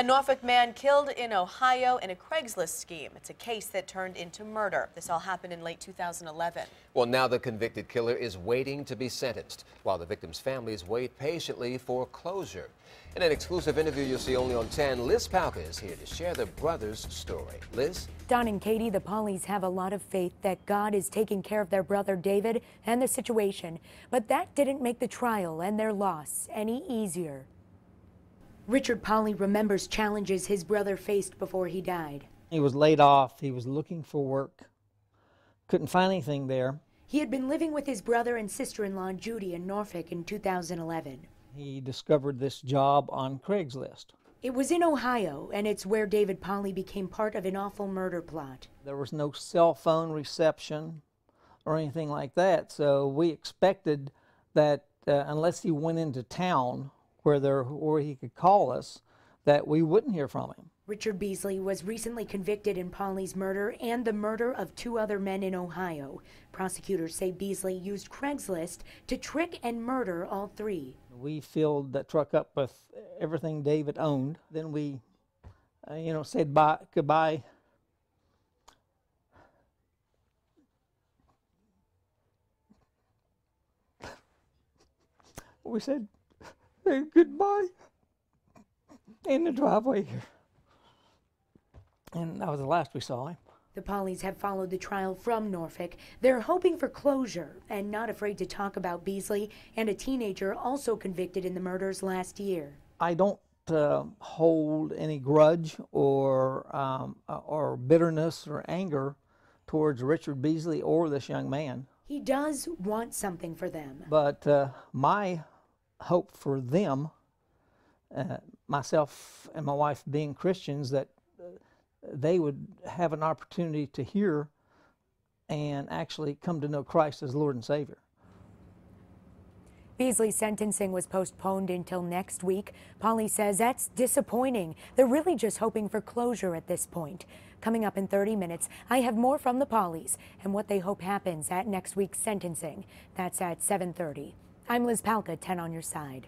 A Norfolk man killed in Ohio in a Craigslist scheme. It's a case that turned into murder. This all happened in late 2011. Well, now the convicted killer is waiting to be sentenced, while the victim's families wait patiently for closure. In an exclusive interview you'll see only on 10, Liz Palka is here to share the brother's story. Liz? Don and Katie, the Pauleys have a lot of faith that God is taking care of their brother David and the situation, but that didn't make the trial and their loss any easier. Richard Pauley remembers challenges his brother faced before he died. He was laid off. He was looking for work. Couldn't find anything there. He had been living with his brother and sister-in-law Judy in Norfolk in 2011. He discovered this job on Craigslist. It was in Ohio, and it's where David Pauley became part of an awful murder plot. There was no cell phone reception or anything like that, so we expected that unless he went into town where he could call us, that we wouldn't hear from him. Richard Beasley was recently convicted in Pauley's murder and the murder of 2 other men in Ohio. Prosecutors say Beasley used Craigslist to trick and murder all 3. We filled that truck up with everything David owned. Then we, said goodbye. We said goodbye in the driveway here. And that was the last we saw him. The Pauleys have followed the trial from Norfolk. They're hoping for closure and not afraid to talk about Beasley and a teenager also convicted in the murders last year. I don't hold any grudge or bitterness or anger towards Richard Beasley or this young man. He does want something for them. But my hope for them, myself and my wife being Christians, that they would have an opportunity to hear and actually come to know Christ as Lord and Savior. Beasley's sentencing was postponed until next week. Pauley says that's disappointing. They're really just hoping for closure at this point. Coming up in 30 minutes, I have more from the Pauleys and what they hope happens at next week's sentencing. That's at 7:30. I'm Liz Palka, 10 on your side.